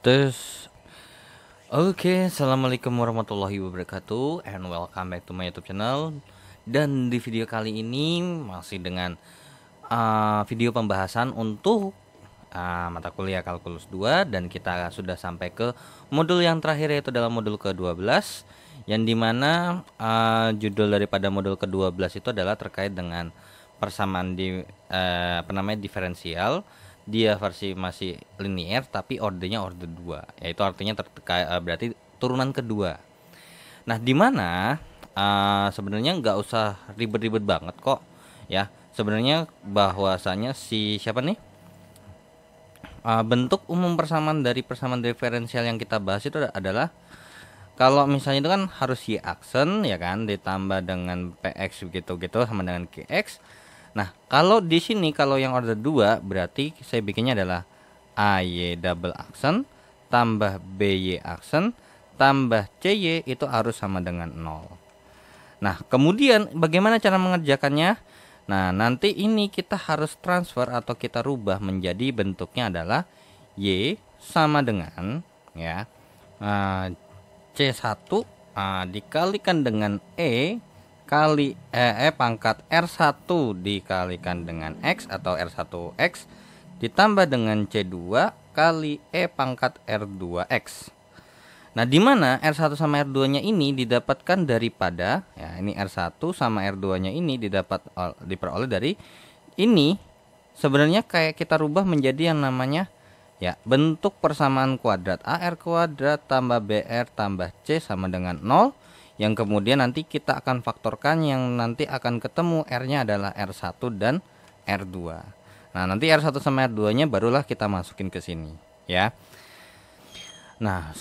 Terus, oke, assalamualaikum warahmatullahi wabarakatuh, and welcome back to my YouTube channel. Dan di video kali ini masih dengan video pembahasan untuk mata kuliah kalkulus 2, dan kita sudah sampai ke modul yang terakhir, yaitu dalam modul ke-12, yang dimana judul daripada modul ke-12 itu adalah terkait dengan persamaan diferensial. Dia versi masih linear tapi ordernya order 2, yaitu artinya berarti turunan kedua. Nah, dimana sebenarnya nggak usah ribet-ribet banget kok ya. Sebenarnya bahwasanya siapa nih, bentuk umum persamaan dari persamaan diferensial yang kita bahas itu adalah, kalau misalnya itu kan harus y aksen ya kan, ditambah dengan px gitu sama dengan qx. Nah, kalau di sini kalau yang order 2 berarti saya bikinnya adalah AY double aksen tambah BY aksen tambah CY itu harus sama dengan 0. Nah, kemudian bagaimana cara mengerjakannya? Nah, nanti ini kita harus transfer atau kita rubah menjadi bentuknya adalah Y sama dengan ya C1 dikalikan dengan kali pangkat R1 dikalikan dengan X atau R1X ditambah dengan C2 kali pangkat R2X. Nah, dimana R1 sama R2 nya ini didapatkan daripada ya, ini R1 sama R2 nya ini diperoleh dari ini. Sebenarnya kayak kita rubah menjadi yang namanya ya bentuk persamaan kuadrat AR kuadrat tambah BR tambah C sama dengan 0, yang kemudian nanti kita akan faktorkan, yang nanti akan ketemu R-nya adalah R1 dan R2. Nah, nanti R1 sama R2 nya barulah kita masukin ke sini ya. Nah,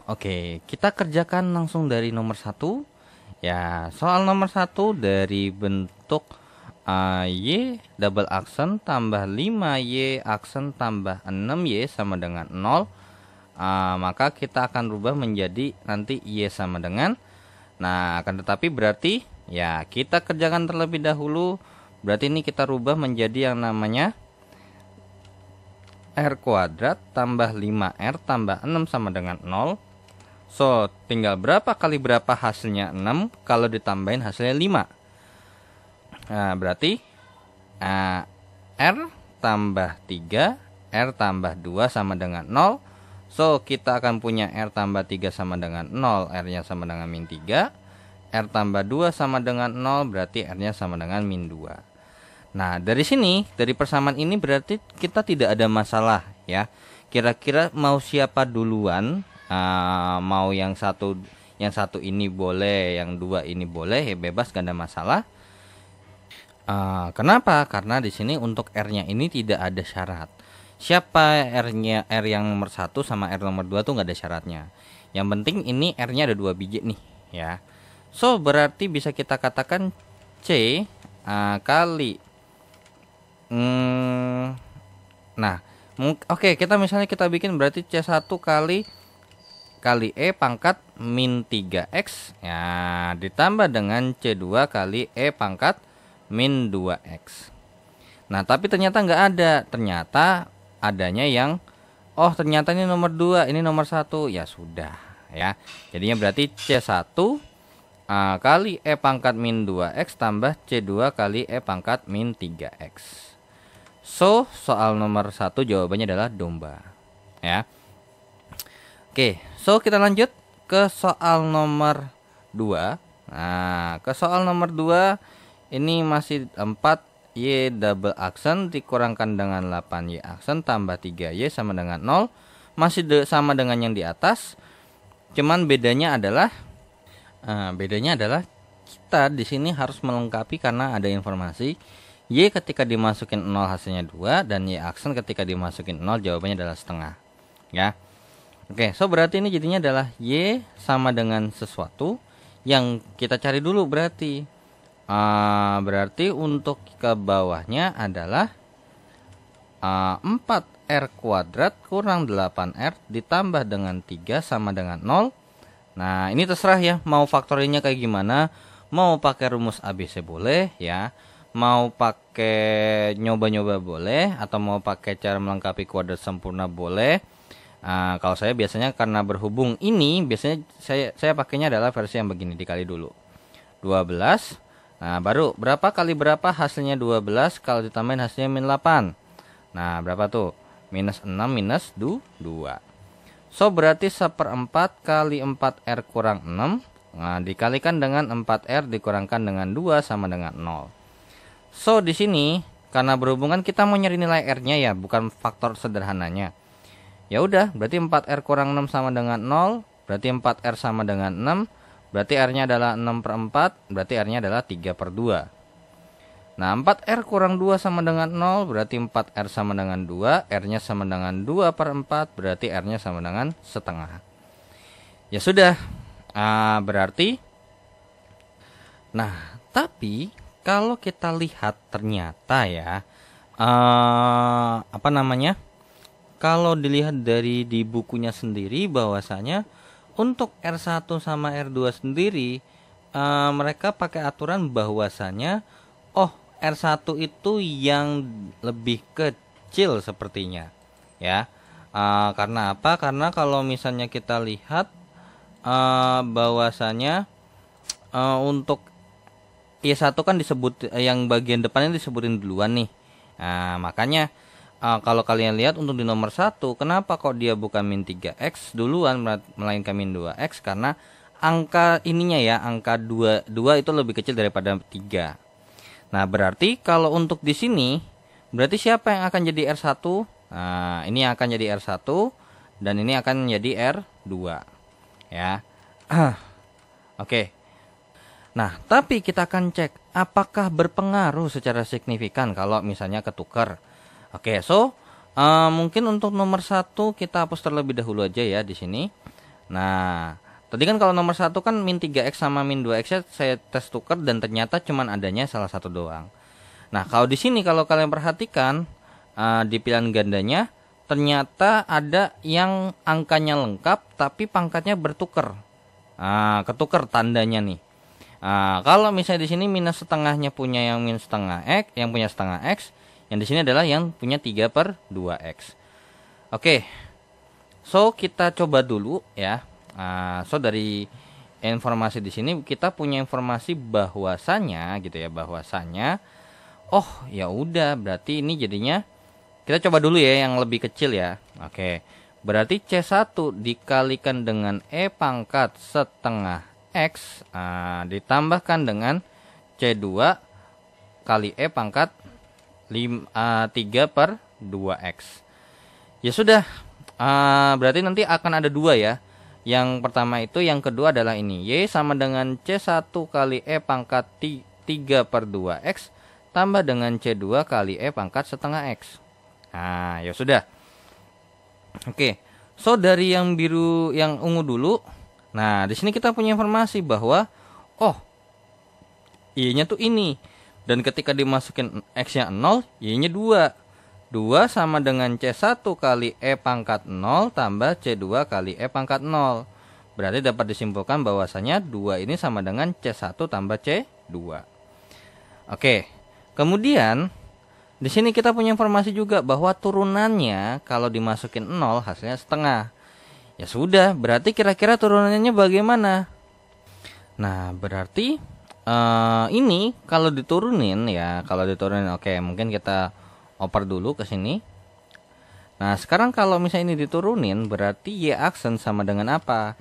oke, kita kerjakan langsung dari nomor 1 ya. Soal nomor 1 dari bentuk Y double aksen tambah 5Y aksen tambah 6Y sama dengan 0, maka kita akan rubah menjadi nanti Y sama dengan, nah akan tetapi berarti ya kita kerjakan terlebih dahulu. Berarti ini kita rubah menjadi yang namanya R kuadrat tambah 5R tambah 6 sama dengan 0. Tinggal berapa kali berapa hasilnya 6, kalau ditambahin hasilnya 5. Nah, berarti R tambah 3 R tambah 2 sama dengan 0. Kita akan punya R tambah 3 sama dengan 0, R nya sama dengan min 3. R tambah 2 sama dengan 0, berarti R nya sama dengan min 2. Nah, dari sini, dari persamaan ini berarti kita tidak ada masalah ya. Kira-kira mau siapa duluan, mau yang satu ini boleh, yang dua ini boleh, ya bebas, gak ada masalah. Kenapa? Karena di sini untuk R-nya ini tidak ada syarat. Siapa R-nya, R yang nomor 1 sama R nomor 2 tuh nggak ada syaratnya. Yang penting ini R-nya ada 2 biji nih ya. Berarti bisa kita katakan C kali oke, kita misalnya kita bikin berarti C1 kali pangkat min 3X ya, ditambah dengan C2 kali pangkat min 2X. Nah, tapi ternyata nggak ada. Ternyata adanya yang ternyata ini nomor 2, ini nomor 1. Ya sudah ya. Jadinya berarti C1 kali pangkat min 2X tambah C2 kali pangkat min 3X. Soal nomor 1 jawabannya adalah domba ya. Oke, kita lanjut ke soal nomor 2. Nah, ke soal nomor 2 ini masih 4Y double aksen dikurangkan dengan 8Y aksen tambah 3Y sama dengan 0. Masih sama dengan yang di atas. Cuman bedanya adalah kita di sini harus melengkapi, karena ada informasi Y ketika dimasukin 0 hasilnya 2, dan Y aksen ketika dimasukin 0 jawabannya adalah setengah ya. Oke, berarti ini jadinya adalah Y sama dengan sesuatu yang kita cari dulu. Berarti untuk ke bawahnya adalah 4R kuadrat kurang 8R ditambah dengan 3 sama dengan 0. Nah, ini terserah ya, mau faktorinya kayak gimana. Mau pakai rumus ABC boleh ya, mau pakai nyoba-nyoba boleh, atau mau pakai cara melengkapi kuadrat sempurna boleh. Kalau saya biasanya karena berhubung ini biasanya saya pakainya adalah versi yang begini, dikali dulu 12. Nah, baru berapa kali berapa hasilnya 12 kalau ditambahin hasilnya min 8. Nah, berapa tuh? Minus 6 minus 2. So, berarti 1/4 kali 4R kurang 6. Nah, dikalikan dengan 4R dikurangkan dengan 2 sama dengan 0. So, di sini karena berhubungan kita mau nyari nilai R-nya ya, bukan faktor sederhananya. Ya udah, berarti 4R kurang 6 sama dengan 0. Berarti 4R sama dengan 6. Berarti R-nya adalah 6/4. Berarti R-nya adalah 3/2. Nah, 4R kurang 2 sama dengan 0. Berarti 4R sama dengan 2. R-nya sama dengan 2/4. Berarti R-nya sama dengan setengah. Ya sudah. Berarti. Nah, tapi kalau kita lihat ternyata ya. Kalau dilihat dari di bukunya sendiri bahwasanya untuk R1 sama R2 sendiri mereka pakai aturan bahwasanya R1 itu yang lebih kecil sepertinya ya. Karena apa? Karena kalau misalnya kita lihat bahwasanya untuk Y1 kan disebut yang bagian depannya disebutin duluan nih. Makanya kalau kalian lihat untuk di nomor 1, kenapa kok dia bukan min 3x duluan melainkan min 2x? Karena angka ininya ya, angka 2 itu lebih kecil daripada 3. Nah, berarti kalau untuk di sini, berarti siapa yang akan jadi R1? Nah, ini akan jadi R1 dan ini akan jadi R2. Ya. Oke. Nah, tapi kita akan cek apakah berpengaruh secara signifikan kalau misalnya ketukar. Oke, mungkin untuk nomor 1 kita hapus terlebih dahulu aja ya di sini. Nah, tadi kan kalau nomor 1 kan min 3x sama min 2x saya tes tukar dan ternyata cuman adanya salah satu doang. Nah, kalau di sini kalau kalian perhatikan di pilihan gandanya ternyata ada yang angkanya lengkap tapi pangkatnya bertukar. Ketukar tandanya nih. Kalau misalnya di sini minus setengahnya punya yang min setengah x, yang punya setengah x. Yang di sini adalah yang punya 3/2x. Oke. So, kita coba dulu ya. So, dari informasi di sini kita punya informasi bahwasanya gitu ya, bahwasanya ya udah berarti ini jadinya kita coba dulu ya yang lebih kecil ya. Oke. Berarti C1 dikalikan dengan E pangkat setengah X ditambahkan dengan C2 kali E pangkat 3/2x. Ya sudah, berarti nanti akan ada 2 ya. Yang pertama itu, yang kedua adalah ini. Y sama dengan C1 kali E pangkat 3/2x tambah dengan C2 kali E pangkat setengah x. Nah, ya sudah. Oke. So, dari yang biru, yang ungu dulu. Nah, di sini kita punya informasi bahwa Y-nya tuh ini. Dan ketika dimasukin X-nya 0, Y-nya 2. 2 sama dengan C1 kali E pangkat 0 tambah C2 kali E pangkat 0. Berarti dapat disimpulkan bahwasanya 2 ini sama dengan C1 tambah C2. Oke. Kemudian, di sini kita punya informasi juga bahwa turunannya kalau dimasukin 0 hasilnya setengah. Ya sudah, berarti kira-kira turunannya bagaimana? Nah, berarti ini kalau diturunin ya, oke, mungkin kita oper dulu ke sini. Nah, sekarang kalau misalnya ini diturunin berarti Y aksen sama dengan apa?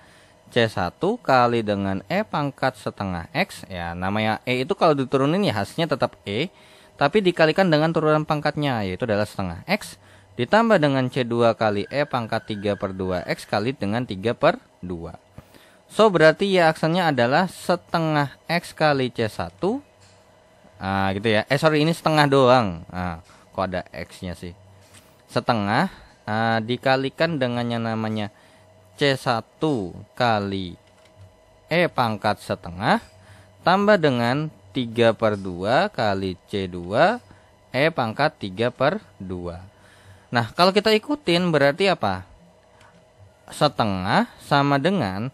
C1 kali dengan E pangkat setengah X ya, namanya E itu kalau diturunin ya hasilnya tetap E, tapi dikalikan dengan turunan pangkatnya yaitu adalah setengah X ditambah dengan C2 kali E pangkat 3/2x kali dengan 3/2. So, berarti ya aksennya adalah setengah X kali C1. Gitu ya. Ini setengah doang. Kok ada X-nya sih? Setengah dikalikan dengan yang namanya C1 kali E pangkat setengah tambah dengan 3/2 kali C2 E pangkat 3/2. Nah, kalau kita ikutin berarti apa? Setengah sama dengan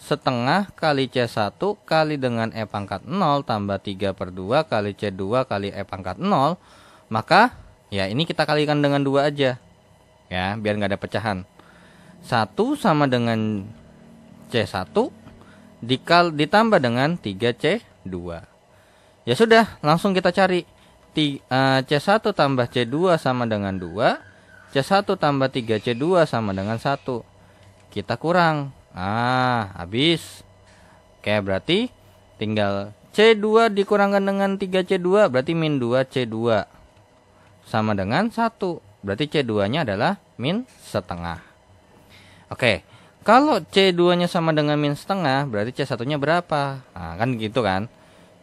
setengah kali C1 kali dengan E pangkat 0 tambah 3/2 kali C2 kali E pangkat 0. Maka ya ini kita kalikan dengan 2 aja. Ya, biar nggak ada pecahan. 1 sama dengan C1 ditambah dengan 3C2. Ya sudah, langsung kita cari. C1 tambah C2 sama dengan 2. C1 tambah 3C2 sama dengan 1. Kita kurang. Habis. Oke, berarti tinggal C2 dikurangkan dengan 3C2, berarti min 2C2 sama dengan 1. Berarti C2-nya adalah min setengah. Oke, kalau C2-nya sama dengan min setengah, berarti C1-nya berapa? Kan gitu kan.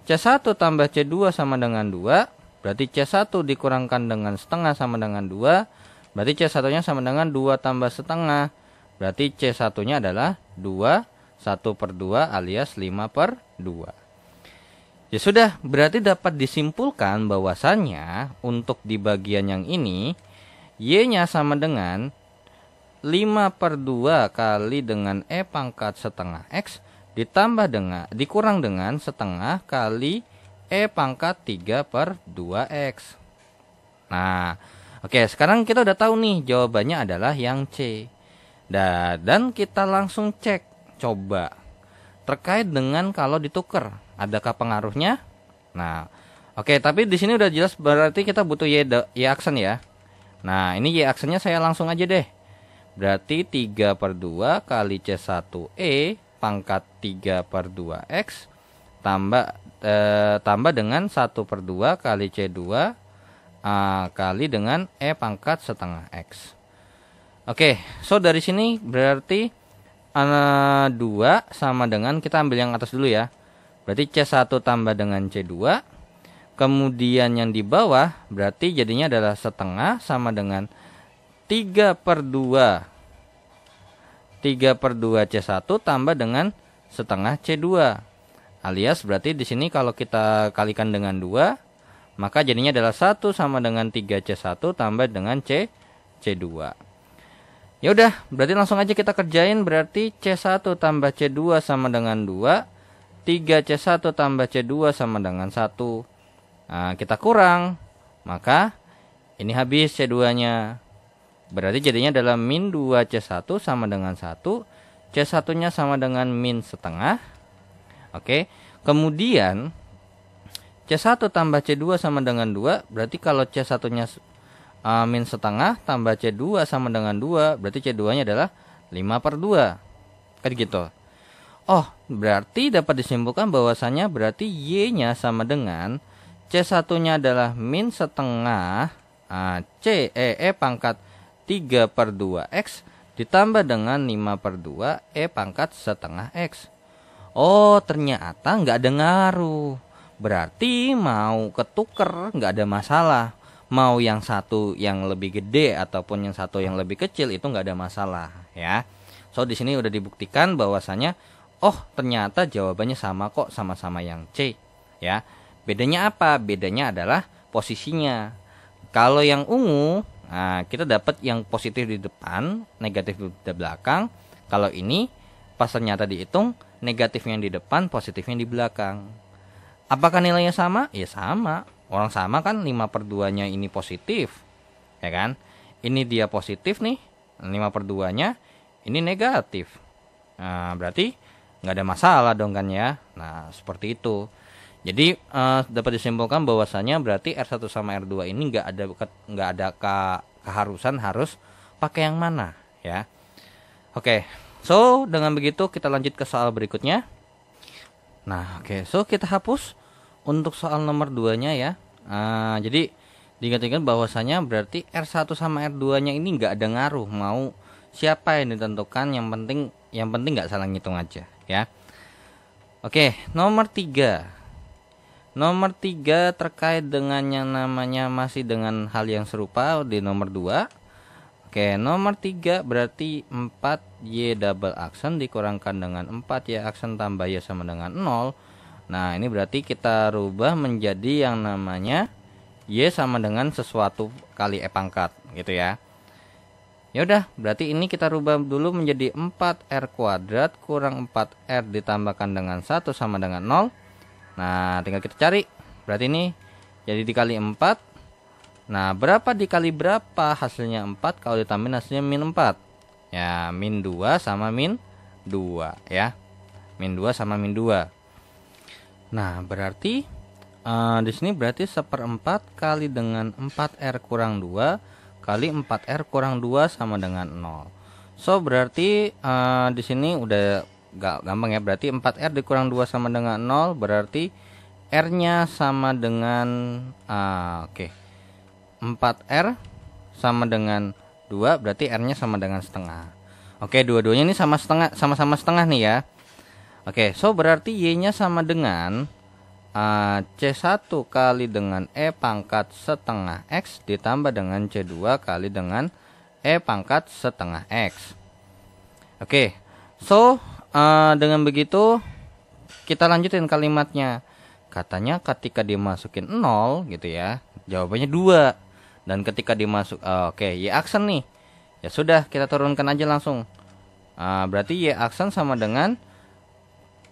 C1 tambah C2 sama dengan 2, berarti C1 dikurangkan dengan setengah sama dengan 2, berarti C1-nya sama dengan 2 tambah setengah. Berarti C1-nya adalah 2, 1/2 alias 5/2. Ya sudah, berarti dapat disimpulkan bahwasannya untuk di bagian yang ini, Y-nya sama dengan 5/2 kali dengan E pangkat setengah X dikurang dengan setengah kali E pangkat 3/2X. Nah, oke, sekarang kita udah tahu nih jawabannya adalah yang C. Dan kita langsung cek, coba terkait dengan kalau ditukar, adakah pengaruhnya? Nah, oke, tapi di sini udah jelas berarti kita butuh Y aksen ya. Nah, ini Y aksennya saya langsung aja deh. Berarti 3/2 kali C1E pangkat 3/2X tambah dengan 1/2 kali C2 kali dengan E pangkat setengah X. Oke, so dari sini berarti 2 sama dengan, kita ambil yang atas dulu ya. Berarti C1 tambah dengan C2. Kemudian yang di bawah berarti jadinya adalah setengah sama dengan 3/2 C1 tambah dengan setengah C2. Alias berarti di sini kalau kita kalikan dengan 2, maka jadinya adalah 1 sama dengan 3C1 tambah dengan C2. Ya udah, berarti langsung aja kita kerjain. Berarti C1 tambah C2 sama dengan 2, 3C1 tambah C2 sama dengan 1. Nah, kita kurang, maka ini habis C2-nya. Berarti jadinya adalah min 2C1 sama dengan 1. C1-nya sama dengan min setengah. Oke, kemudian C1 tambah C2 sama dengan 2. Berarti kalau C1-nya min setengah tambah C2 sama dengan 2, berarti C2-nya adalah 5/2. Kan gitu. Oh, berarti dapat disimpulkan bahwasannya berarti Y-nya sama dengan C1-nya adalah min setengah E pangkat 3/2X ditambah dengan 5/2 E pangkat setengah X. Oh, ternyata nggak ada ngaruh. Berarti mau ketuker nggak ada masalah. Mau yang satu yang lebih gede ataupun yang satu yang lebih kecil itu nggak ada masalah ya. So di sini udah dibuktikan bahwasanya ternyata jawabannya sama kok, sama-sama yang C ya. Bedanya apa? Bedanya adalah posisinya. Kalau yang ungu, kita dapat yang positif di depan, negatif di belakang. Kalau ini pas ternyata dihitung, negatifnya di depan, positifnya di belakang. Apakah nilainya sama? Ya sama. Orang sama kan, 5/2-nya ini positif, ya kan? Ini dia positif nih, 5/2-nya ini negatif. Nah, berarti nggak ada masalah dong kan ya? Nah, seperti itu. Jadi dapat disimpulkan bahwasanya berarti R1 sama R2 ini nggak ada keharusan harus pakai yang mana, ya. Oke, so dengan begitu kita lanjut ke soal berikutnya. Nah, oke, so kita hapus untuk soal nomor 2-nya ya. Jadi diingat-ingat bahwasanya berarti R1 sama R2-nya ini nggak ada ngaruh mau siapa yang ditentukan, yang penting nggak salah ngitung aja ya. Oke, nomor 3. Nomor 3 terkait dengan yang namanya masih dengan hal yang serupa di nomor 2. Oke, nomor 3 berarti 4Y double aksen dikurangkan dengan 4Y aksen tambah Y sama dengan 0. Nah, ini berarti kita rubah menjadi yang namanya Y sama dengan sesuatu kali E pangkat gitu ya. Ya udah, berarti ini kita rubah dulu menjadi 4R kuadrat kurang 4R ditambahkan dengan 1 sama dengan 0. Nah, tinggal kita cari. Berarti ini jadi dikali 4. Nah, berapa dikali berapa? Hasilnya 4, kalau ditambahin hasilnya min 4. Ya, min 2 sama min 2 ya. Min 2 sama min 2. Nah, berarti di sini berarti 1/4 kali dengan 4R kurang 2 kali 4R kurang 2 sama dengan 0. So, berarti di sini udah gampang ya. Berarti 4R dikurang 2 sama dengan 0, berarti R-nya sama dengan 4R sama dengan 2, berarti R-nya sama dengan setengah. Oke, dua-duanya ini sama-sama setengah nih ya. Oke, so berarti Y-nya sama dengan C1 kali dengan E pangkat setengah X ditambah dengan C2 kali dengan E pangkat setengah X. Oke, so dengan begitu kita lanjutin kalimatnya. Katanya ketika dimasukin 0 gitu ya, jawabannya 2. Dan ketika dimasuk Y aksen nih, ya sudah kita turunkan aja langsung. Berarti Y aksen sama dengan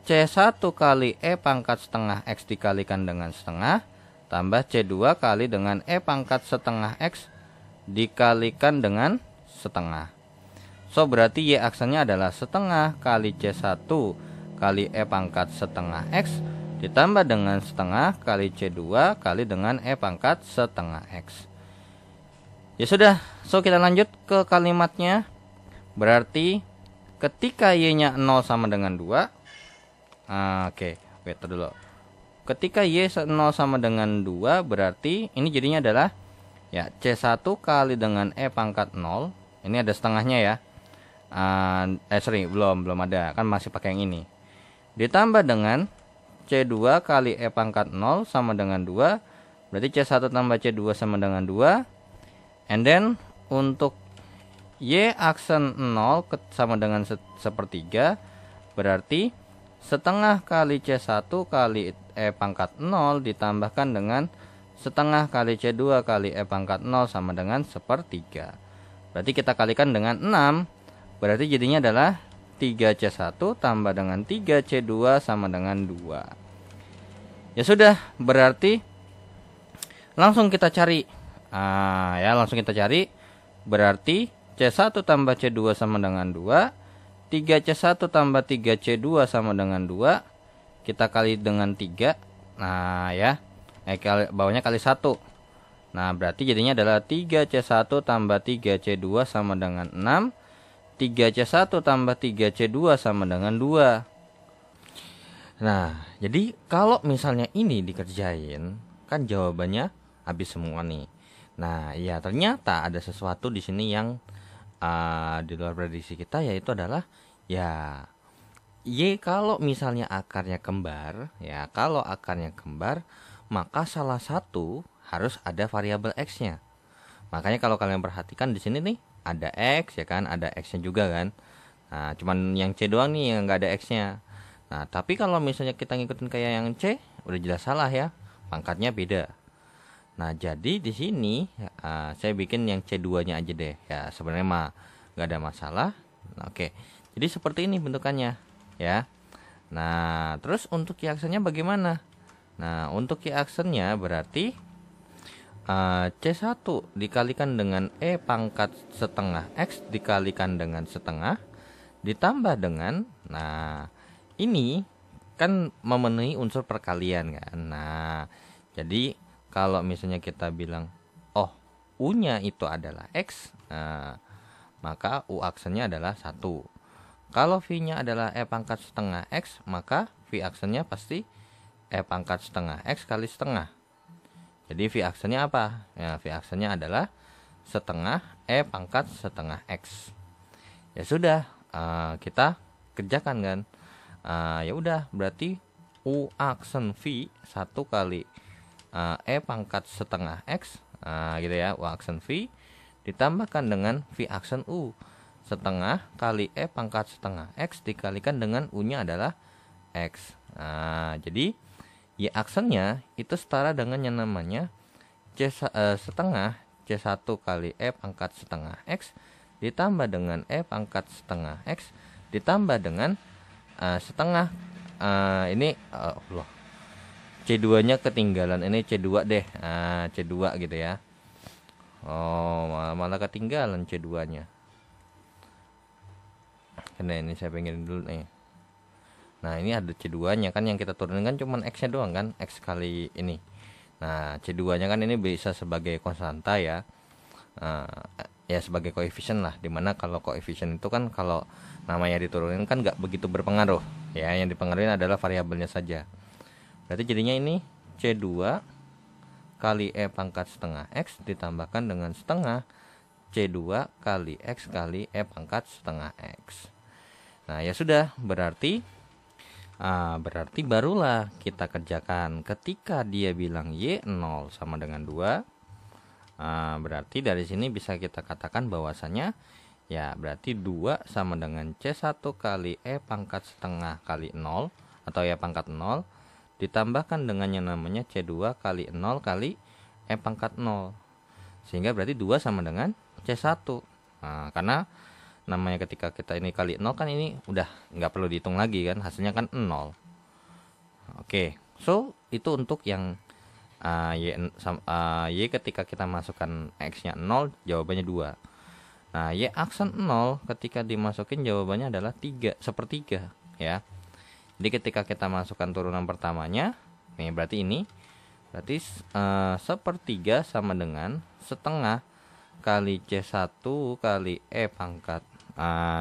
C1 kali E pangkat setengah X dikalikan dengan setengah tambah C2 kali dengan E pangkat setengah X dikalikan dengan setengah. So, berarti Y aksennya adalah setengah kali C1 kali E pangkat setengah X ditambah dengan setengah kali C2 kali dengan E pangkat setengah X. Ya sudah, so kita lanjut ke kalimatnya. Berarti ketika Y-nya 0 sama dengan 2. Wait dulu. Ketika Y 0 sama dengan 2, berarti ini jadinya adalah ya C1 kali dengan E pangkat 0. Ini ada setengahnya ya. Belum ada, kan masih pakai yang ini. Ditambah dengan C2 kali E pangkat 0 sama dengan 2. Berarti C1 tambah C2 sama dengan 2. And then untuk Y aksen 0 sama dengan sepertiga, berarti setengah kali C1 kali E pangkat 0 ditambahkan dengan setengah kali C2 kali E pangkat 0 sama dengan sepertiga. Berarti kita kalikan dengan 6. Berarti jadinya adalah 3C1 tambah dengan 3C2 sama dengan 2. Ya sudah, berarti langsung kita cari. Langsung kita cari. Berarti C1 tambah C2 sama dengan 2. 3C1 tambah 3C2 sama dengan 2. Kita kali dengan 3. Nah ya, bawahnya kali 1. Nah, berarti jadinya adalah 3C1 tambah 3C2 sama dengan 6. 3C1 tambah 3C2 sama dengan 2. Nah, jadi kalau misalnya ini dikerjain, kan jawabannya habis semua nih. Nah, ya ternyata ada sesuatu di sini yang di luar prediksi kita, yaitu adalah ya Y kalau misalnya akarnya kembar, ya kalau akarnya kembar, maka salah satu harus ada variabel X-nya. Makanya kalau kalian perhatikan di sini nih ada X ya kan, ada X-nya juga kan. Nah, cuman yang C doang nih yang nggak ada X-nya. Nah, tapi kalau misalnya kita ngikutin kayak yang C, udah jelas salah ya, pangkatnya beda. Nah, jadi di sini saya bikin yang C2-nya aja deh. Ya, sebenarnya mah nggak ada masalah. Nah, oke. Jadi seperti ini bentukannya, ya. Nah, terus untuk Y aksennya bagaimana? Nah, untuk Y aksennya berarti C1 dikalikan dengan E pangkat setengah X dikalikan dengan setengah ditambah dengan, nah, ini kan memenuhi unsur perkalian kan. Nah, jadi kalau misalnya kita bilang, oh, U-nya itu adalah X, maka U aksennya adalah 1. Kalau V-nya adalah E pangkat setengah X, maka V aksennya pasti E pangkat setengah X kali setengah. Jadi V aksennya apa? Ya, V aksennya adalah setengah E pangkat setengah X. Ya sudah, kita kerjakan kan. Ya udah, berarti U aksen V 1 kali E pangkat setengah X, gitu ya, U aksen V ditambahkan dengan V aksen U setengah kali E pangkat setengah X dikalikan dengan U-nya adalah X. Jadi Y aksennya itu setara dengan yang namanya setengah C1 kali E pangkat setengah X ditambah dengan E pangkat setengah X ditambah dengan setengah ini C2 nya ketinggalan, ini C2 deh, C2 gitu ya. Oh, malah ketinggalan C2 nya. karena ini saya pengen dulu nih. Nah ini ada C2 nya kan, yang kita turunkan cuman X nya doang kan, X kali ini. Nah C2 nya kan ini bisa sebagai konstanta ya, ya sebagai koefisien lah, dimana kalau koefisien itu kan kalau namanya diturunin kan nggak begitu berpengaruh ya, yang dipengaruhi adalah variabelnya saja. Berarti jadinya ini C2 kali E pangkat setengah X ditambahkan dengan setengah C2 kali X kali E pangkat setengah X. Nah ya sudah, berarti barulah kita kerjakan. Ketika dia bilang Y0 sama dengan 2, berarti dari sini bisa kita katakan bahwasanya ya berarti 2 sama dengan C1 kali E pangkat setengah kali 0 atau E pangkat 0 ditambahkan dengan yang namanya C2 kali 0 kali E pangkat 0. Sehingga berarti 2 sama dengan C1. Karena namanya ketika kita ini kali 0 kan ini udah nggak perlu dihitung lagi kan, hasilnya kan 0. Oke, so itu untuk yang Y ketika kita masukkan X nya 0 jawabannya 2. Nah Y aksen 0 ketika dimasukin jawabannya adalah 3 sepertiga ya. Jadi ketika kita masukkan turunan pertamanya nih, berarti ini berarti sepertiga sama dengan setengah kali C1 kali E pangkat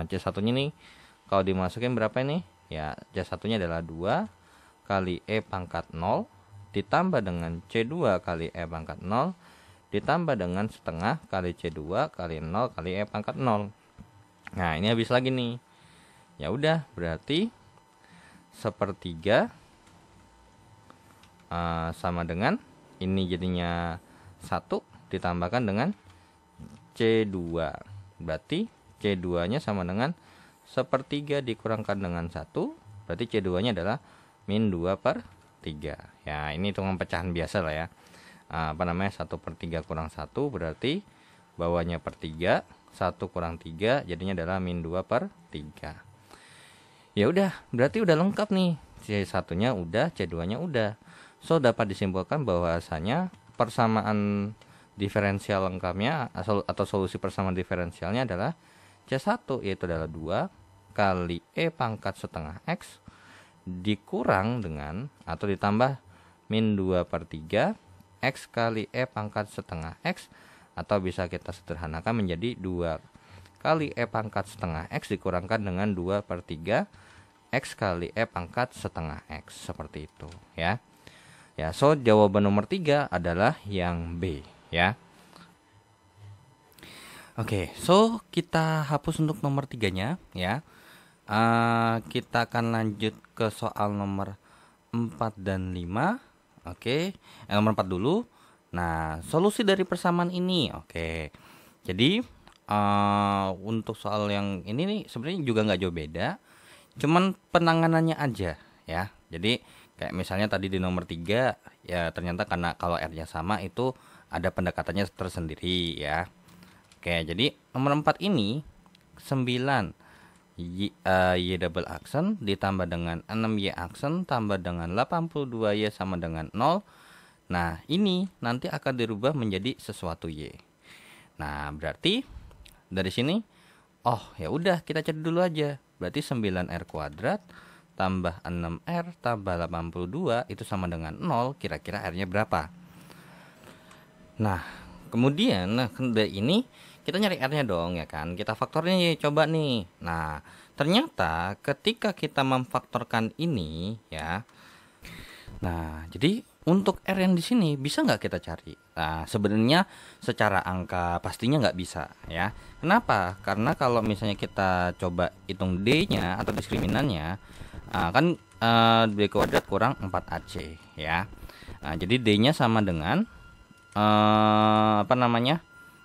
C1 nya nih kalau dimasukin berapa ini ya, C1 nya adalah 2 kali E pangkat 0 ditambah dengan C2 kali E pangkat 0 ditambah dengan setengah kali C2 kali 0 kali E pangkat 0. Nah ini habis lagi nih ya, udah berarti sepertiga sama dengan ini jadinya 1 ditambahkan dengan C2, berarti C2 nya sama dengan sepertiga dikurangkan dengan 1, berarti C2 nya adalah min 2/3 ya. Ini hitungan pecahan biasa lah ya, 1/3 kurang 1 berarti bawahnya per 3, 1 kurang 3 jadinya adalah min 2/3. Ya udah, berarti udah lengkap nih, C1 nya udah, C2 nya udah. So dapat disimpulkan bahwasanya persamaan diferensial lengkapnya atau solusi persamaan diferensialnya adalah C1, yaitu adalah 2 kali E pangkat setengah X dikurang dengan atau ditambah min 2/3 X kali E pangkat setengah X, atau bisa kita sederhanakan menjadi 2 kali E pangkat setengah X dikurangkan dengan 2/3 X kali E pangkat setengah X, seperti itu ya. Ya, so jawaban nomor 3 adalah yang B ya. Oke, so kita hapus untuk nomor 3-nya ya. Kita akan lanjut ke soal nomor 4 dan 5. Oke, nomor 4 dulu. Nah, solusi dari persamaan ini. Oke. Jadi untuk soal yang ini nih sebenarnya juga nggak jauh beda, cuman penanganannya aja ya. Jadi kayak misalnya tadi di nomor 3 ya, ternyata karena kalau R-nya sama itu ada pendekatannya tersendiri ya. Oke, jadi nomor 4 ini 9 Y double aksen ditambah dengan 6Y aksen tambah dengan 82Y sama dengan 0. Nah, ini nanti akan dirubah menjadi sesuatu Y. Nah, berarti dari sini ya udah kita cari dulu aja. Berarti 9R kuadrat tambah 6R tambah 82 itu sama dengan 0, kira-kira R-nya berapa? Nah, kemudian dari ini kita nyari R-nya dong ya kan. Kita faktornya ya, coba nih. Nah, ternyata ketika kita memfaktorkan ini ya. Nah, jadi untuk R yang di sini bisa nggak kita cari? Nah, sebenarnya secara angka pastinya nggak bisa ya. Kenapa? Karena kalau misalnya kita coba hitung D-nya atau diskriminannya, kan B kuadrat kurang 4AC ya. Nah, jadi D-nya sama dengan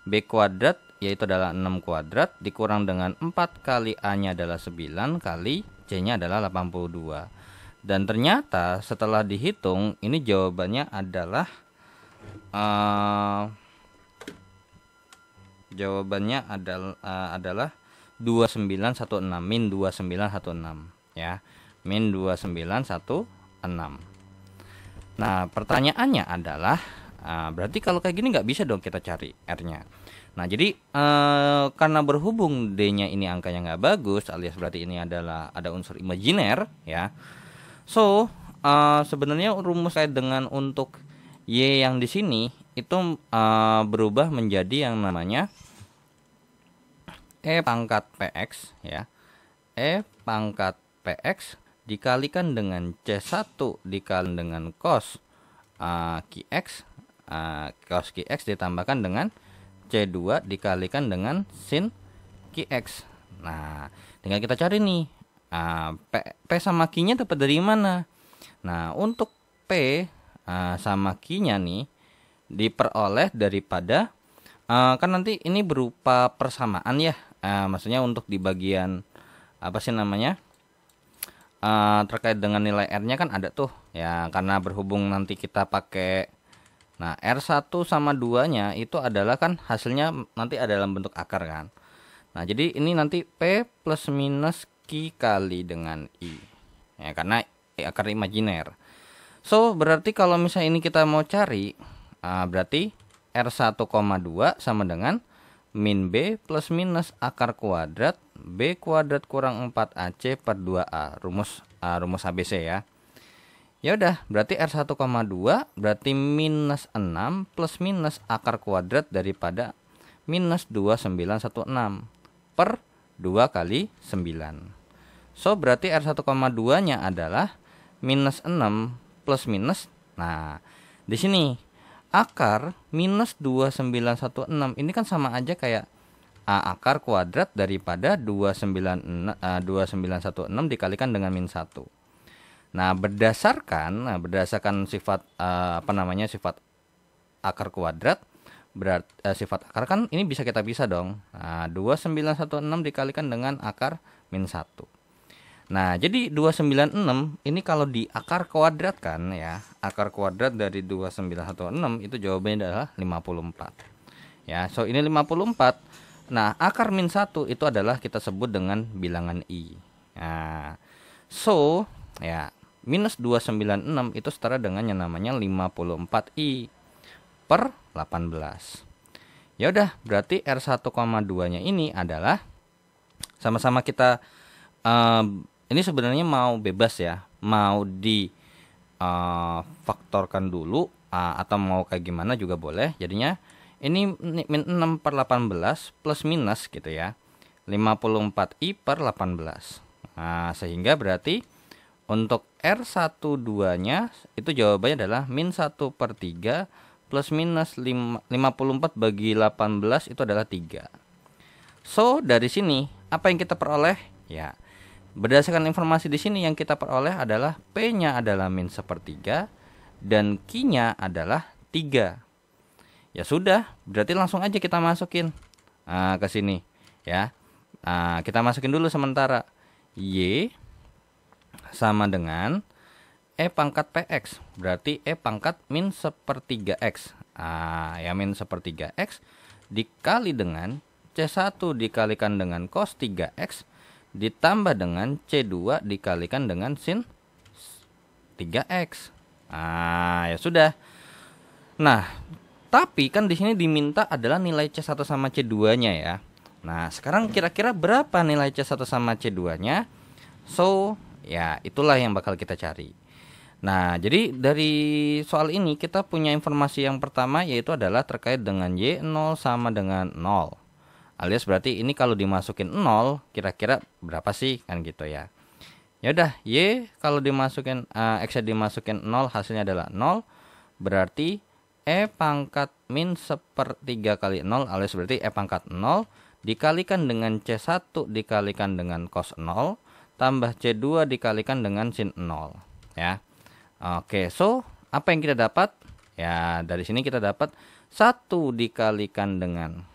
B kuadrat, yaitu adalah 6 kuadrat dikurang dengan 4 kali A-nya adalah 9 kali C-nya adalah 82. Dan ternyata setelah dihitung ini jawabannya adalah adalah 2916, min 2916 ya. Min 2916. Nah, pertanyaannya adalah berarti kalau kayak gini nggak bisa dong kita cari R-nya. Nah, jadi karena berhubung D-nya ini angkanya nggak bagus, alias berarti ini adalah ada unsur imajiner ya. So, sebenarnya rumus saya dengan untuk Y yang di sini itu berubah menjadi yang namanya E pangkat PX ya. E pangkat PX dikalikan dengan C1 dikalikan dengan cos QX, cos QX ditambahkan dengan C2 dikalikan dengan sin QX. Nah, tinggal kita cari nih P sama Q-nya dapat dari mana. Nah, untuk P sama Q-nya nih diperoleh daripada kan nanti ini berupa persamaan ya. Maksudnya untuk di bagian apa sih namanya, terkait dengan nilai R-nya kan ada tuh ya, karena berhubung nanti kita pakai R1 sama 2-nya itu adalah kan hasilnya nanti ada dalam bentuk akar kan. Nah, jadi ini nanti P plus minus Q kali dengan I. Ya, karena akar imajiner. So, berarti kalau misalnya ini kita mau cari, berarti R1,2 sama dengan min B plus minus akar kuadrat B kuadrat kurang 4AC per 2A. Rumus ABC ya. Ya udah, berarti R1,2 berarti minus 6 plus minus akar kuadrat daripada minus 2916 per 2 kali 9. So, berarti R1,2-nya adalah minus 6 plus minus. Nah, di sini akar minus 2916 ini kan sama aja kayak akar kuadrat daripada 2916 dikalikan dengan min 1. Nah, berdasarkan sifat sifat akar kuadrat, sifat akar kan ini bisa kita pisah dong. 2916 dikalikan dengan akar min 1. Nah, jadi 296 ini kalau di akar kuadrat kan ya, akar kuadrat dari 2916 itu jawabannya adalah 54. Ya, so ini 54. Nah, akar min 1 itu adalah kita sebut dengan bilangan I. Nah, so ya, minus 296 itu setara dengan yang namanya 54I per 18. Ya udah, berarti R1,2-nya ini adalah sama-sama kita ini sebenarnya mau bebas ya, mau di faktorkan dulu atau mau kayak gimana juga boleh. Jadinya ini min 6 per 18 plus minus gitu ya, 54I per 18. Nah, sehingga berarti untuk R12-nya itu jawabannya adalah min 1 per 3 plus minus 54 bagi 18 itu adalah 3. So, dari sini apa yang kita peroleh? Ya, berdasarkan informasi di sini yang kita peroleh adalah P-nya adalah min 1/3 dan Q-nya adalah 3. Ya sudah, berarti langsung aja kita masukin ke sini ya. Kita masukin dulu sementara. Y sama dengan E pangkat PX, berarti E pangkat min 1/3X. Ya, min 1/3X dikali dengan C1 dikalikan dengan cos 3X ditambah dengan C2 dikalikan dengan sin 3X. Ya sudah. Nah, tapi kan di sini diminta adalah nilai C1 sama C2-nya ya. Nah, sekarang kira-kira berapa nilai C1 sama C2-nya? So, ya itulah yang bakal kita cari. Nah, jadi dari soal ini kita punya informasi yang pertama yaitu adalah terkait dengan Y0 sama dengan 0. Alias berarti ini kalau dimasukin 0 kira-kira berapa sih kan gitu ya. Ya udah, Y kalau dimasukin X dimasukin 0 hasilnya adalah 0. Berarti E pangkat min 1/3 kali 0 alias berarti E pangkat 0 dikalikan dengan C1 dikalikan dengan cos 0 tambah C2 dikalikan dengan sin 0 ya. Oke, so apa yang kita dapat? Ya, dari sini kita dapat 1 dikalikan dengan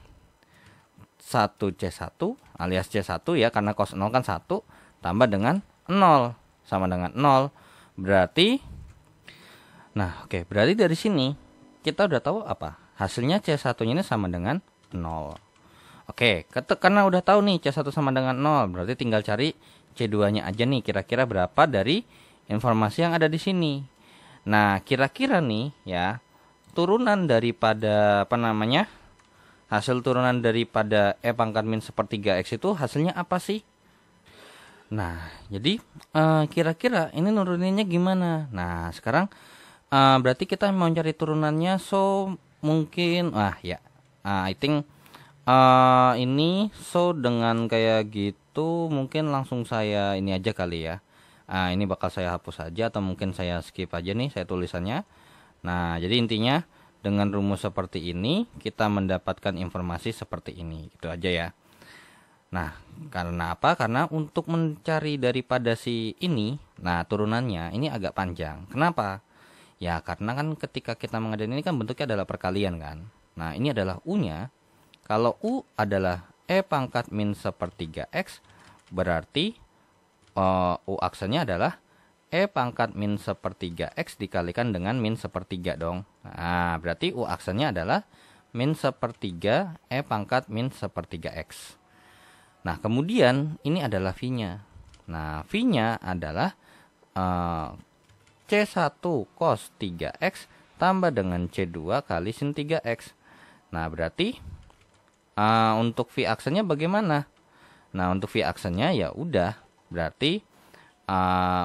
1C1 alias C1 ya, karena cos 0 kan 1 tambah dengan 0 sama dengan 0. Berarti berarti dari sini kita udah tahu apa? Hasilnya C1-nya ini sama dengan 0. Oke, karena udah tahu nih C1 sama dengan 0, berarti tinggal cari C2-nya aja nih, kira-kira berapa dari informasi yang ada di sini. Nah, kira-kira nih ya, turunan daripada hasil turunan daripada E pangkat min sepertiga X itu hasilnya apa sih? Nah, jadi kira-kira ini nuruninnya gimana? Nah, sekarang berarti kita mau cari turunannya, so mungkin I think ini so dengan kayak gitu mungkin langsung saya ini aja kali ya. Ini bakal saya hapus aja atau mungkin saya skip aja nih saya tulisannya. Nah, jadi intinya dengan rumus seperti ini kita mendapatkan informasi seperti ini. Gitu aja ya. Nah, karena apa? Karena untuk mencari daripada si ini, nah turunannya ini agak panjang. Kenapa? Ya, karena kan ketika kita mengadakan ini kan bentuknya adalah perkalian kan. Nah, ini adalah U-nya. Kalau U adalah E pangkat min sepertiga X, berarti U aksennya adalah E pangkat min sepertiga X dikalikan dengan min sepertiga dong. Nah, berarti U aksennya adalah min sepertiga E pangkat min sepertiga X. Nah, kemudian ini adalah V-nya. Nah, V-nya adalah C1 cos 3X tambah dengan C2 kali sin 3X. Nah, berarti untuk V aksennya bagaimana? Nah, untuk V aksennya ya udah. Berarti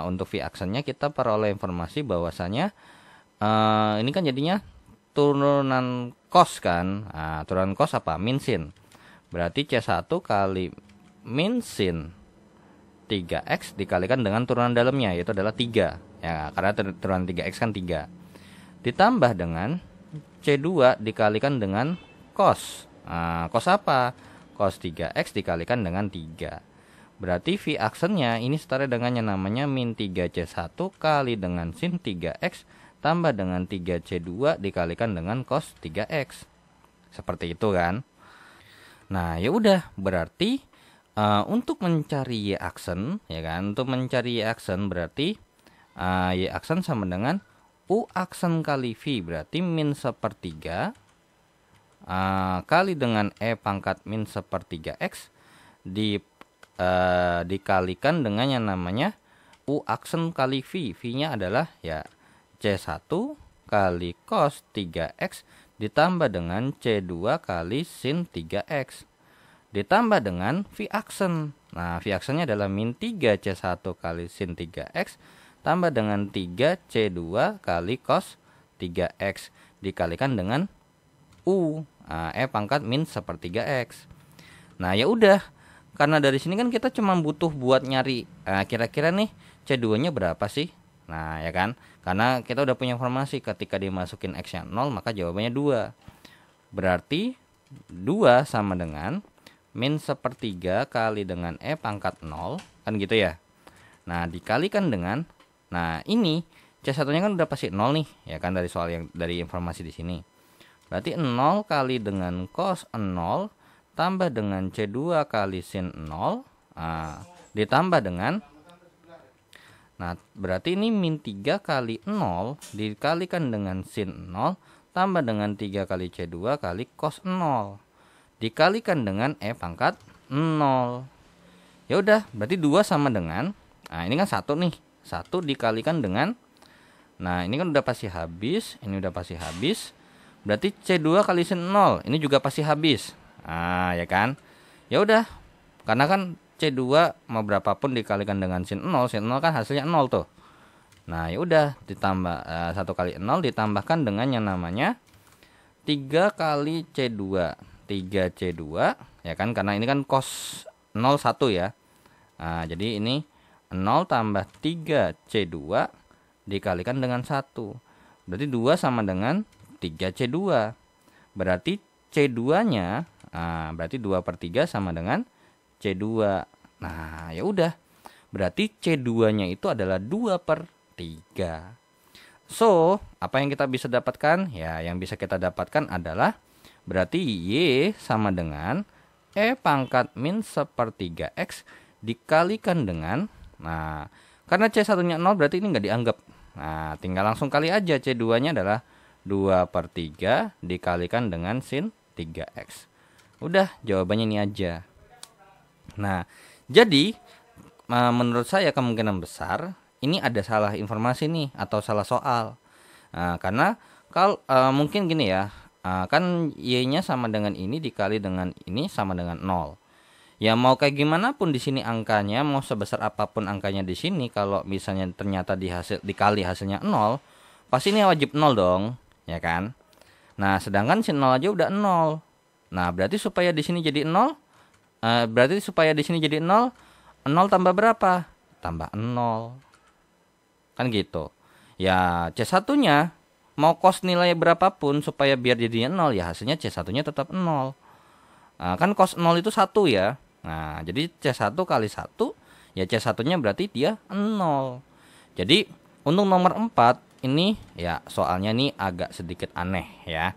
untuk V aksennya kita peroleh informasi bahwasanya ini kan jadinya turunan cos kan. Turunan cos apa? Min sin. Berarti C1 kali min sin 3X dikalikan dengan turunan dalamnya, yaitu adalah 3. Ya, karena turunan 3X kan 3. Ditambah dengan C2 dikalikan dengan cos. Cos apa? Cos 3X dikalikan dengan 3. Berarti V aksennya ini setara dengan yang namanya min 3C1 kali dengan sin 3X tambah dengan 3C2 dikalikan dengan cos 3X. Seperti itu kan? Nah, ya udah, berarti untuk mencari Y aksen, ya kan? Untuk mencari Y aksen berarti Y aksen sama dengan U aksen kali V, berarti min sepertiga kali dengan E pangkat min sepertiga X dikalikan dengan yang namanya U aksen kali V. V-nya adalah ya C1 kali cos 3X ditambah dengan C2 kali sin 3X ditambah dengan V aksen. Nah, V aksennya adalah min 3C1 kali sin 3X tambah dengan 3C2 kali cos 3X dikalikan dengan U E pangkat min sepertiga X. Nah, ya udah, karena dari sini kan kita cuma butuh buat nyari kira-kira nih C2-nya berapa sih? Nah, ya kan? Karena kita udah punya informasi ketika dimasukin X-nya 0 maka jawabannya 2. Berarti 2 sama dengan min sepertiga kali dengan E pangkat 0, kan gitu ya. Nah, dikalikan dengan, nah ini C1-nya kan udah pasti 0 nih, ya kan, dari soal yang dari informasi di sini. Berarti 0 kali dengan cos 0 tambah dengan C2 kali sin 0 ditambah dengan, nah berarti ini min 3 kali 0 dikalikan dengan sin 0 tambah dengan 3 kali C2 kali cos 0 dikalikan dengan E pangkat 0. Ya udah, berarti 2 sama dengan, nah ini kan 1 nih, 1 dikalikan dengan, nah ini kan udah pasti habis, ini udah pasti habis. Berarti C2 kali sin 0 ini juga pasti habis. Ya kan? Ya udah. Karena kan C2 mau berapapun dikalikan dengan sin 0 kan hasilnya 0 tuh. Nah, ya udah, ditambah 1 kali 0 ditambahkan dengan yang namanya 3 kali C2. 3C2 ya kan, karena ini kan cos 0 1 ya. Jadi ini 0 tambah 3C2 dikalikan dengan 1. Berarti 2 sama dengan 3C2. Berarti C2-nya berarti 2/3 sama dengan C2. Nah, ya udah. Berarti C2-nya itu adalah 2/3. So, apa yang kita bisa dapatkan? Ya, yang bisa kita dapatkan adalah berarti Y sama dengan E pangkat min sepertiga X dikalikan dengan, nah, karena C1-nya 0 berarti ini nggak dianggap. Nah, tinggal langsung kali aja, C2-nya adalah 2/3 dikalikan dengan sin 3X. Udah, jawabannya ini aja. Nah, jadi menurut saya kemungkinan besar ini ada salah informasi nih atau salah soal. Karena kalau mungkin gini ya, Kan Y-nya sama dengan ini dikali dengan ini sama dengan 0. Ya mau kayak gimana pun di sini angkanya, mau sebesar apapun angkanya di sini, kalau misalnya ternyata dikali hasilnya 0, pasti ini wajib 0 dong, ya kan? Nah, sedangkan si 0 aja udah 0. Nah, berarti supaya di sini jadi 0, berarti supaya di sini jadi 0, 0 tambah berapa? Tambah 0. Kan gitu. Ya, C1-nya mau cos nilai berapapun supaya biar jadinya 0, ya hasilnya C1-nya tetap 0. Kan cos 0 itu 1 ya. Nah, jadi C1 kali 1, ya C1-nya berarti dia 0. Jadi, untuk nomor 4 ini ya soalnya nih agak sedikit aneh ya.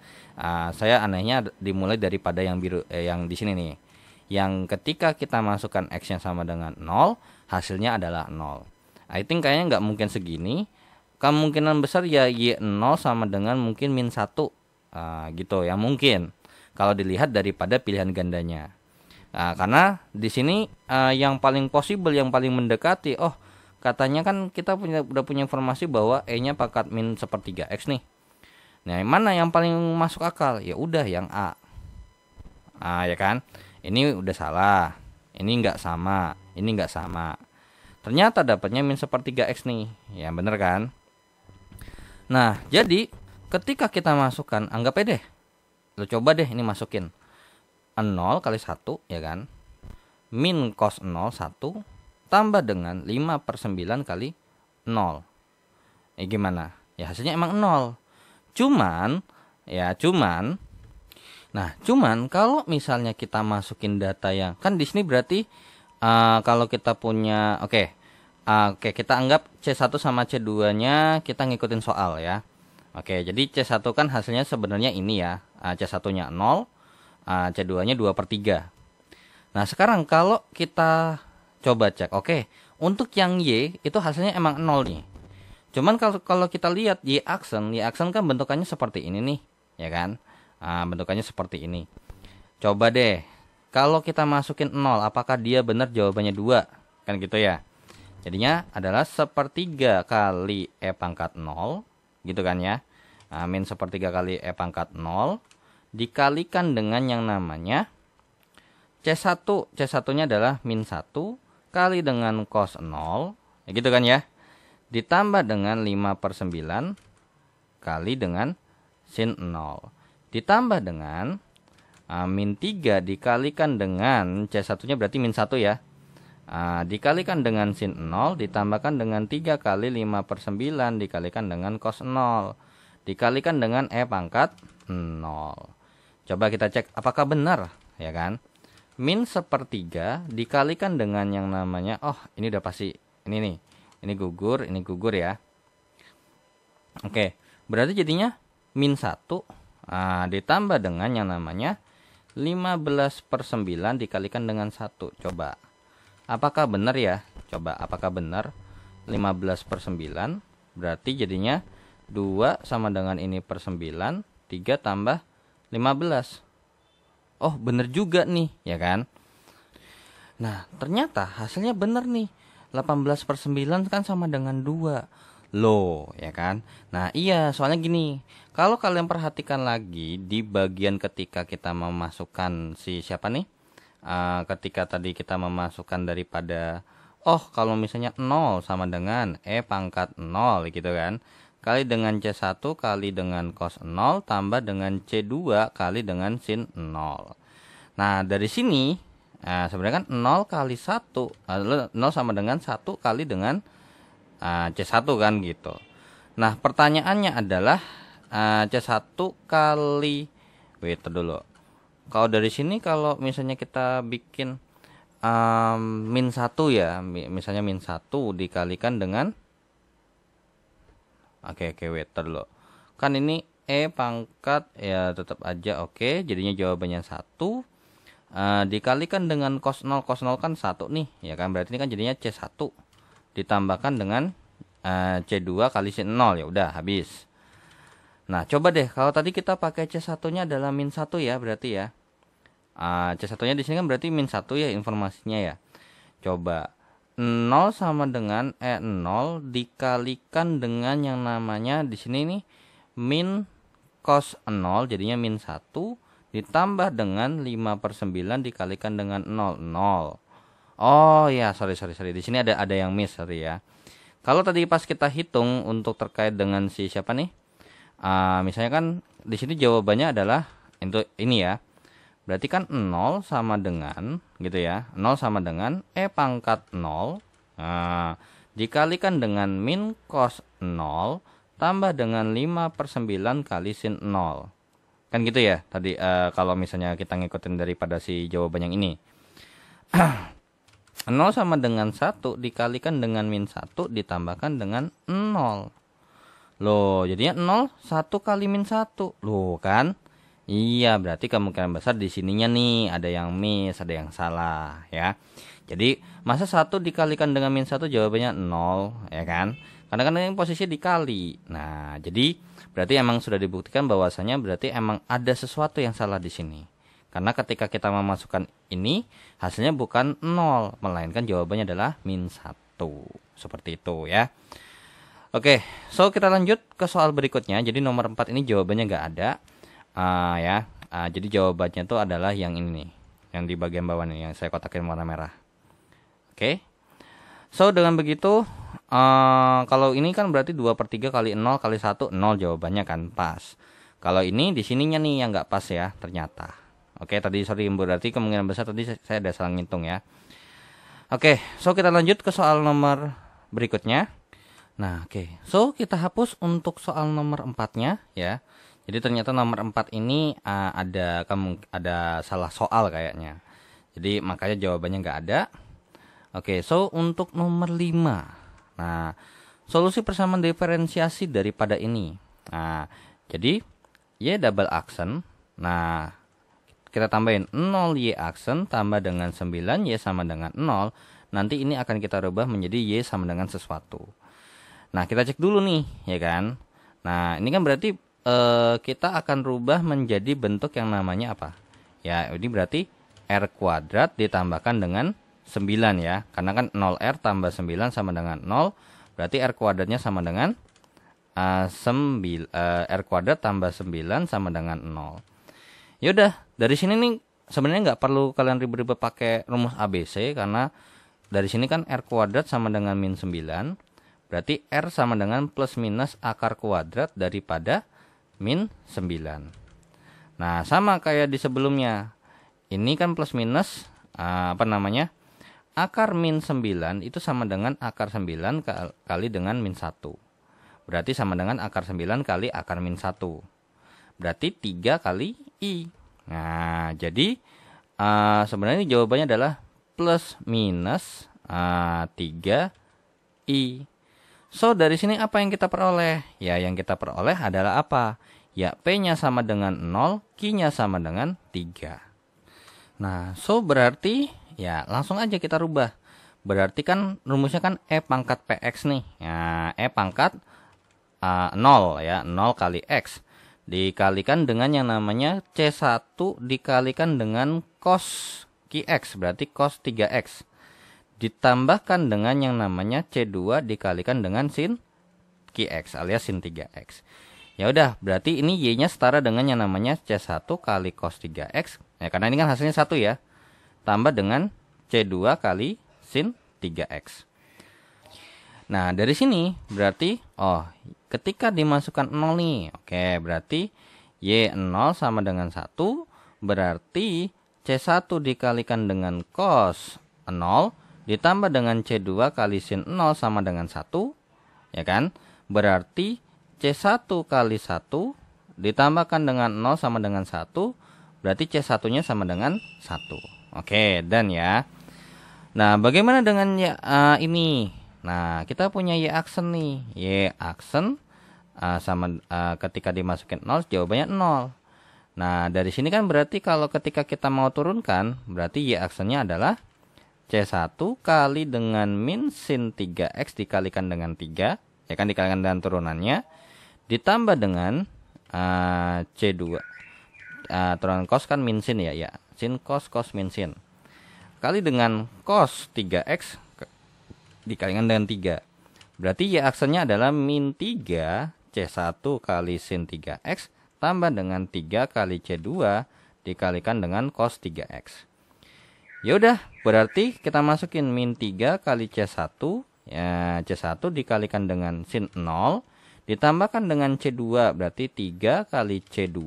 Saya anehnya dimulai daripada yang biru, yang di sini nih. Yang ketika kita masukkan X yang sama dengan 0, hasilnya adalah 0. I think kayaknya nggak mungkin segini. Kemungkinan besar ya Y0 sama dengan mungkin min 1. Gitu ya mungkin. Kalau dilihat daripada pilihan gandanya. Karena di sini yang paling possible, yang paling mendekati, katanya kan kita udah punya informasi bahwa E-nya pangkat min sepertiga X nih. Nah, mana yang paling masuk akal? Ya udah yang A. Ya kan? Ini udah salah. Ini nggak sama. Ini nggak sama. Ternyata dapatnya min sepertiga X nih. Ya bener kan? Nah, jadi ketika kita masukkan, anggap aja deh. Lo coba deh ini masukin. 0 kali 1 ya kan. Min cos 0 1 tambah dengan 5/9 kali 0. Gimana? Ya hasilnya emang 0. Cuman kalau misalnya kita masukin data yang kan di sini berarti kalau kita punya oke, kita anggap C1 sama C2-nya kita ngikutin soal ya. Oke, jadi C1 kan hasilnya sebenarnya ini ya. C1-nya 0, C2-nya 2/3. Nah, sekarang kalau kita coba cek, untuk yang Y itu hasilnya emang 0 nih. Cuman kalau kita lihat Y aksen kan bentukannya seperti ini nih, ya kan? Bentukannya seperti ini. Coba deh, kalau kita masukin 0, apakah dia benar jawabannya 2? Kan gitu ya. Jadinya adalah sepertiga kali E pangkat 0, gitu kan ya. Min sepertiga kali E pangkat 0 dikalikan dengan yang namanya C1. C1-nya adalah min 1 kali dengan cos 0, ya gitu kan ya. Ditambah dengan 5/9 kali dengan sin 0. Ditambah dengan min 3 dikalikan dengan C1-nya berarti min 1 ya. Dikalikan dengan sin 0 ditambahkan dengan 3 kali 5/9 dikalikan dengan cos 0. Dikalikan dengan E pangkat 0. Coba kita cek apakah benar, ya kan? Min sepertiga dikalikan dengan yang namanya, ini udah pasti, ini nih. Ini gugur ya. Oke, berarti jadinya min 1 ditambah dengan yang namanya 15/9 dikalikan dengan 1. Coba, apakah benar ya? Coba, apakah benar 15/9? Berarti jadinya 2 sama dengan ini per 9, 3 tambah 15. Oh, bener juga nih, ya kan? Nah, ternyata hasilnya bener nih. 18/9 kan sama dengan 2. Loh, ya kan? Nah, iya, soalnya gini. Kalau kalian perhatikan lagi di bagian ketika kita memasukkan siapa nih? Ketika tadi kita memasukkan daripada kalau misalnya 0 sama dengan E pangkat 0 gitu kan. Kali dengan C1 kali dengan cos 0 tambah dengan C2 kali dengan sin 0. Nah, dari sini sebenarnya kan 0 kali 1 0 sama dengan 1 kali dengan C1 kan gitu. Nah, pertanyaannya adalah C1 kali dulu. Kalau dari sini kalau misalnya kita bikin min 1 ya, misalnya min 1 dikalikan dengan wait dulu. Kan ini E pangkat ya tetap aja jadinya jawabannya 1 dikalikan dengan cos 0 kan 1 nih, ya kan? Berarti ini kan jadinya C1 ditambahkan dengan C2 kali sin 0, ya udah habis. Nah, coba deh kalau tadi kita pakai C1-nya adalah min 1 ya, berarti ya. C1-nya di sini kan berarti min 1 ya informasinya ya. Coba 0 sama dengan E0 dikalikan dengan yang namanya di sini nih min cos 0 jadinya min 1 ditambah dengan 5/9 dikalikan dengan 0. 0. Oh ya, sorry. Di sini ada yang miss, sorry ya. Kalau tadi pas kita hitung untuk terkait dengan si siapa nih? Misalnya kan di sini jawabannya adalah untuk ini ya. Berarti kan 0 sama dengan gitu ya. 0 sama dengan E pangkat 0. Nah, dikalikan dengan min cos 0 tambah dengan 5/9 kali sin 0. Kan gitu ya tadi kalau misalnya kita ngikutin daripada si jawaban yang ini. 0 sama dengan 1 dikalikan dengan min 1 ditambahkan dengan 0. Loh, jadinya 0 1 kali min 1. Loh kan? Iya, berarti kemungkinan besar di sininya nih ada yang miss, ada yang salah ya. Jadi, masa 1 dikalikan dengan min 1 jawabannya 0, ya kan? Karena kan ini posisi dikali. Nah, jadi berarti emang sudah dibuktikan bahwasanya berarti emang ada sesuatu yang salah di sini. Karena ketika kita memasukkan ini, hasilnya bukan 0, melainkan jawabannya adalah min 1. Seperti itu ya. Oke, so kita lanjut ke soal berikutnya. Jadi nomor 4 ini jawabannya nggak ada. Jadi jawabannya itu adalah yang ini nih. Yang di bagian bawah nih, yang saya kotakin warna merah. Oke. So dengan begitu, kalau ini kan berarti 2/3 kali 0 kali 1, 0 jawabannya kan pas. Kalau ini di sininya nih yang nggak pas ya ternyata. Oke, tadi sorry berarti kemungkinan besar tadi saya ada salah ngitung ya. Oke, so kita lanjut ke soal nomor berikutnya. Nah, oke. So kita hapus untuk soal nomor 4-nya ya. Jadi ternyata nomor 4 ini ada salah soal kayaknya. Jadi makanya jawabannya nggak ada. Oke, so untuk nomor 5. Nah, solusi persamaan diferensiasi daripada ini. Nah, jadi Y double aksen. Nah, kita tambahin 0Y aksen tambah dengan 9Y sama dengan 0. Nanti ini akan kita rubah menjadi Y sama dengan sesuatu. Nah, kita cek dulu nih, ya kan? Nah, ini kan berarti kita akan rubah menjadi bentuk yang namanya apa? Ya, ini berarti R kuadrat ditambahkan dengan 9 ya, karena kan 0R tambah 9 sama dengan 0, berarti R kuadratnya sama dengan R kuadrat tambah 9 sama dengan 0. Yaudah, dari sini nih sebenarnya nggak perlu kalian ribet-ribet pakai rumus ABC, karena dari sini kan R kuadrat sama dengan min 9, berarti R sama dengan plus minus akar kuadrat daripada min 9. Nah, sama kayak di sebelumnya, ini kan plus minus akar min 9 itu sama dengan akar 9 kali dengan min 1. Berarti sama dengan akar 9 kali akar min 1. Berarti 3 kali I. Nah, jadi sebenarnya jawabannya adalah plus minus 3 I. So, dari sini apa yang kita peroleh? Ya, yang kita peroleh adalah apa? Ya, P-nya sama dengan 0, Q-nya sama dengan 3. Nah, so berarti ya langsung aja kita rubah. Berarti kan rumusnya kan E pangkat PX nih. Ya, E pangkat 0 ya, 0 kali X. Dikalikan dengan yang namanya C1 dikalikan dengan cos QX. Berarti cos 3X. Ditambahkan dengan yang namanya C2 dikalikan dengan sin QX alias sin 3X. Ya udah, berarti ini Y-nya setara dengan yang namanya C1 kali cos 3X. Ya, karena ini kan hasilnya 1 ya. Tambah dengan C2 kali sin 3X. Nah, dari sini berarti ketika dimasukkan 0 nih. Oke, berarti Y0 sama dengan 1. Berarti C1 dikalikan dengan cos 0 ditambah dengan C2 kali sin 0 sama dengan 1. Ya kan? Berarti C1 kali 1 ditambahkan dengan 0 sama dengan 1. Berarti C1-nya sama dengan 1. Oke, dan ya. Nah, bagaimana dengan ini? Nah, kita punya Y aksen nih. Y aksen sama ketika dimasukin 0, jawabannya 0. Nah, dari sini kan berarti kalau ketika kita mau turunkan, berarti Y aksennya adalah C1 kali dengan min sin 3X dikalikan dengan 3. Ya kan, dikalikan dengan turunannya. Ditambah dengan C2. Turunan cos kan min sin ya. Sin cos, cos min sin. Kali dengan cos 3X dikalikan dengan 3. Berarti Y aksennya adalah min 3 C1 kali sin 3X ditambah dengan 3 kali C2 dikalikan dengan cos 3X. Ya udah, berarti kita masukin min 3 kali C1, ya C1 dikalikan dengan sin 0 ditambahkan dengan C2, berarti 3 kali C2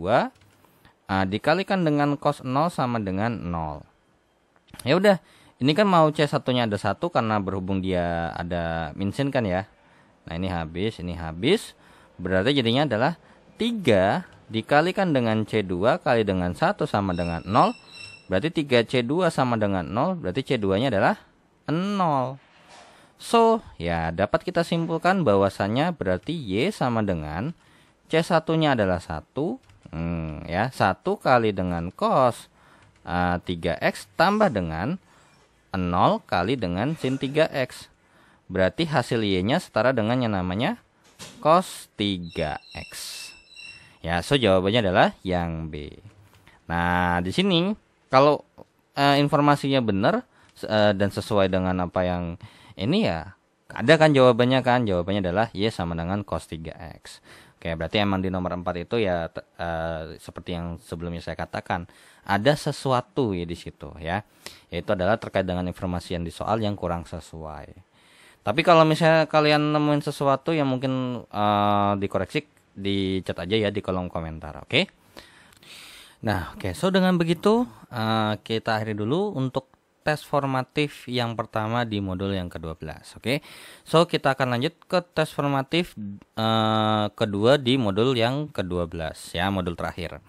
dikalikan dengan cos 0 sama dengan 0. Ya udah, ini kan mau C1-nya ada 1 karena berhubung dia ada min sin kan ya. Nah, ini habis. Berarti jadinya adalah 3 dikalikan dengan C2 kali dengan 1 sama dengan 0. Berarti 3C2 sama dengan 0, berarti C2-nya adalah 0. So, ya dapat kita simpulkan bahwasannya berarti Y sama dengan C1-nya adalah 1. Ya, 1 kali dengan cos 3X tambah dengan 0 kali dengan sin 3X. Berarti hasil Y-nya setara dengan yang namanya cos 3X. Ya, so jawabannya adalah yang B. Nah, di sini kalau informasinya benar dan sesuai dengan apa yang ini ya ada kan jawabannya kan. Jawabannya adalah Y sama dengan cos 3X. Oke, berarti emang di nomor 4 itu ya seperti yang sebelumnya saya katakan, ada sesuatu ya di situ ya. Yaitu adalah terkait dengan informasi yang di soal yang kurang sesuai. Tapi kalau misalnya kalian nemuin sesuatu yang mungkin dikoreksi, dicat aja ya di kolom komentar, oke? Nah, oke. So dengan begitu kita akhiri dulu untuk tes formatif yang pertama di modul yang ke-12, oke? So kita akan lanjut ke tes formatif kedua di modul yang ke-12 ya, modul terakhir.